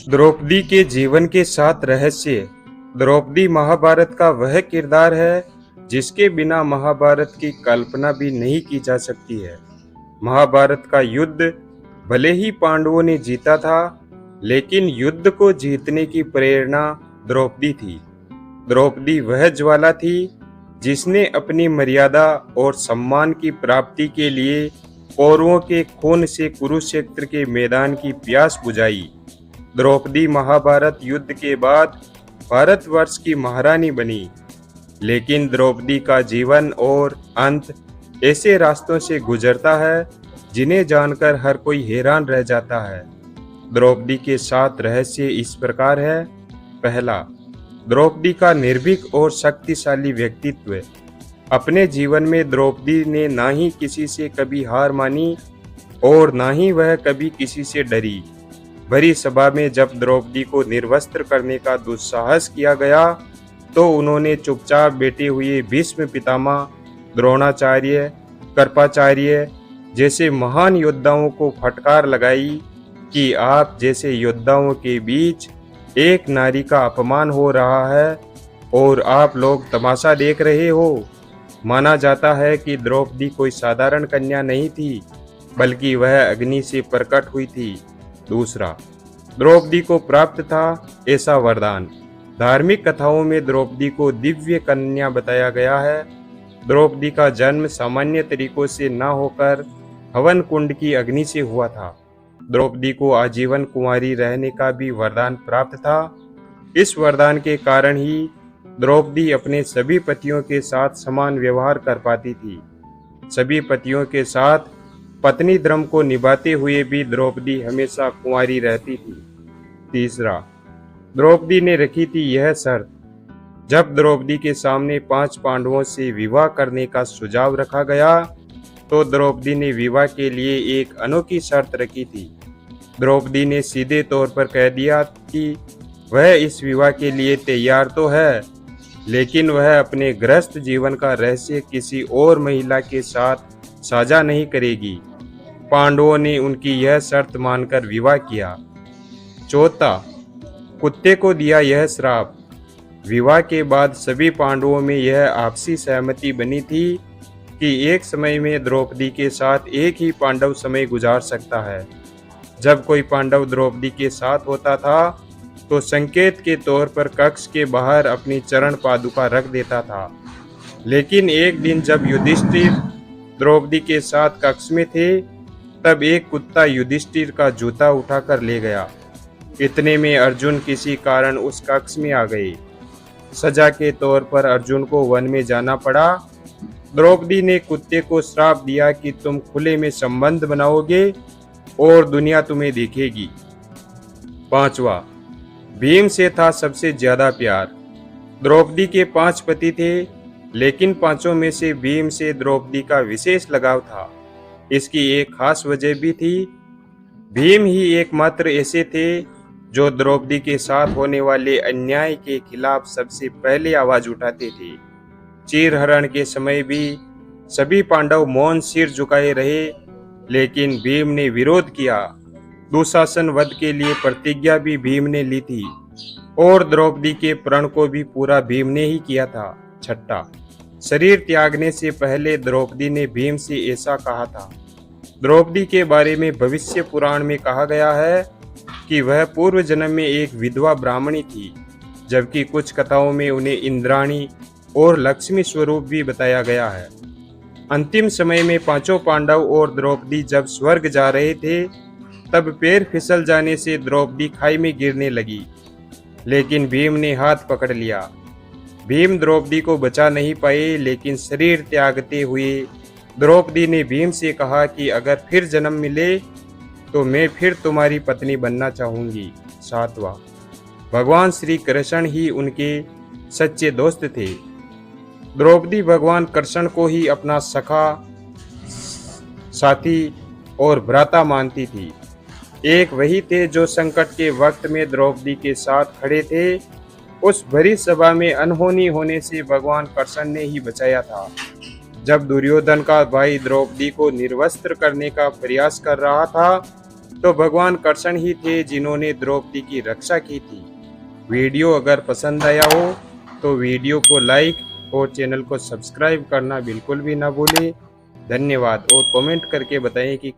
द्रौपदी के जीवन के 7 रहस्य। द्रौपदी महाभारत का वह किरदार है जिसके बिना महाभारत की कल्पना भी नहीं की जा सकती है। महाभारत का युद्ध भले ही पांडवों ने जीता था, लेकिन युद्ध को जीतने की प्रेरणा द्रौपदी थी। द्रौपदी वह ज्वाला थी जिसने अपनी मर्यादा और सम्मान की प्राप्ति के लिए कौरवों के खून से कुरुक्षेत्र के मैदान की प्यास बुझाई। द्रौपदी महाभारत युद्ध के बाद भारतवर्ष की महारानी बनी, लेकिन द्रौपदी का जीवन और अंत ऐसे रास्तों से गुजरता है जिन्हें जानकर हर कोई हैरान रह जाता है। द्रौपदी के 7 रहस्य इस प्रकार है। पहला, द्रौपदी का निर्भीक और शक्तिशाली व्यक्तित्व। अपने जीवन में द्रौपदी ने ना ही किसी से कभी हार मानी और ना ही वह कभी किसी से डरी। भरी सभा में जब द्रौपदी को निर्वस्त्र करने का दुस्साहस किया गया तो उन्होंने चुपचाप बैठे हुए भीष्म पितामह, द्रोणाचार्य, कृपाचार्य जैसे महान योद्धाओं को फटकार लगाई कि आप जैसे योद्धाओं के बीच एक नारी का अपमान हो रहा है और आप लोग तमाशा देख रहे हो। माना जाता है कि द्रौपदी कोई साधारण कन्या नहीं थी, बल्कि वह अग्नि से प्रकट हुई थी। दूसरा, द्रौपदी को प्राप्त था ऐसा वरदान। धार्मिक कथाओं में द्रौपदी को दिव्य कन्या बताया गया है। द्रौपदी का जन्म सामान्य तरीकों से न होकर हवन कुंड की अग्नि से हुआ था। द्रौपदी को आजीवन कुंवारी रहने का भी वरदान प्राप्त था। इस वरदान के कारण ही द्रौपदी अपने सभी पतियों के साथ समान व्यवहार कर पाती थी। सभी पतियों के साथ पत्नी धर्म को निभाते हुए भी द्रौपदी हमेशा कुंवारी रहती थी। तीसरा, द्रौपदी ने रखी थी यह शर्त। जब द्रौपदी के सामने 5 पांडवों से विवाह करने का सुझाव रखा गया तो द्रौपदी ने विवाह के लिए एक अनोखी शर्त रखी थी। द्रौपदी ने सीधे तौर पर कह दिया कि वह इस विवाह के लिए तैयार तो है, लेकिन वह अपने गृहस्थ जीवन का रहस्य किसी और महिला के साथ साझा नहीं करेगी। पांडवों ने उनकी यह शर्त मानकर विवाह किया। चौथा, कुत्ते को दिया यह श्राप। विवाह के बाद सभी पांडवों में यह आपसी सहमति बनी थी कि एक समय में द्रौपदी के साथ एक ही पांडव समय गुजार सकता है। जब कोई पांडव द्रौपदी के साथ होता था तो संकेत के तौर पर कक्ष के बाहर अपनी चरण पादुका रख देता था। लेकिन एक दिन जब युधिष्ठिर द्रौपदी के साथ कक्ष में थे, तब एक कुत्ता युधिष्ठिर का जूता उठाकर ले गया। इतने में अर्जुन किसी कारण उस कक्ष में आ गए। सजा के तौर पर अर्जुन को वन में जाना पड़ा। द्रौपदी ने कुत्ते को श्राप दिया कि तुम खुले में संबंध बनाओगे और दुनिया तुम्हें देखेगी। पांचवा, भीम से था सबसे ज्यादा प्यार। द्रौपदी के 5 पति थे, लेकिन 5 में से भीम से द्रौपदी का विशेष लगाव था। इसकी एक खास वजह भी थी। भीम ही एकमात्र ऐसे थे जो द्रौपदी के साथ होने वाले अन्याय के खिलाफ सबसे पहले आवाज उठाते थे। चीरहरण के समय भी सभी पांडव मौन सिर झुकाए रहे, लेकिन भीम ने विरोध किया। दुशासन वध के लिए प्रतिज्ञा भी भीम ने ली थी और द्रौपदी के प्रण को भी पूरा भीम ने ही किया था। छठा, शरीर त्यागने से पहले द्रौपदी ने भीम से ऐसा कहा था। द्रौपदी के बारे में भविष्य पुराण में कहा गया है कि वह पूर्व जन्म में एक विधवा ब्राह्मणी थी, जबकि कुछ कथाओं में उन्हें इंद्राणी और लक्ष्मी स्वरूप भी बताया गया है। अंतिम समय में 5 पांडव और द्रौपदी जब स्वर्ग जा रहे थे, तब पैर फिसल जाने से द्रौपदी खाई में गिरने लगी, लेकिन भीम ने हाथ पकड़ लिया। भीम द्रौपदी को बचा नहीं पाए, लेकिन शरीर त्यागते हुए द्रौपदी ने भीम से कहा कि अगर फिर जन्म मिले तो मैं फिर तुम्हारी पत्नी बनना चाहूंगी। 7वां, भगवान श्री कृष्ण ही उनके सच्चे दोस्त थे। द्रौपदी भगवान कृष्ण को ही अपना सखा, साथी और भ्राता मानती थी। एक वही थे जो संकट के वक्त में द्रौपदी के साथ खड़े थे। उस भरी सभा में अनहोनी होने से भगवान कृष्ण ने ही बचाया था। जब दुर्योधन का भाई द्रौपदी को निर्वस्त्र करने का प्रयास कर रहा था तो भगवान कृष्ण ही थे जिन्होंने द्रौपदी की रक्षा की थी। वीडियो अगर पसंद आया हो तो वीडियो को लाइक और चैनल को सब्सक्राइब करना बिल्कुल भी ना भूलें। धन्यवाद और कमेंट करके बताएं कि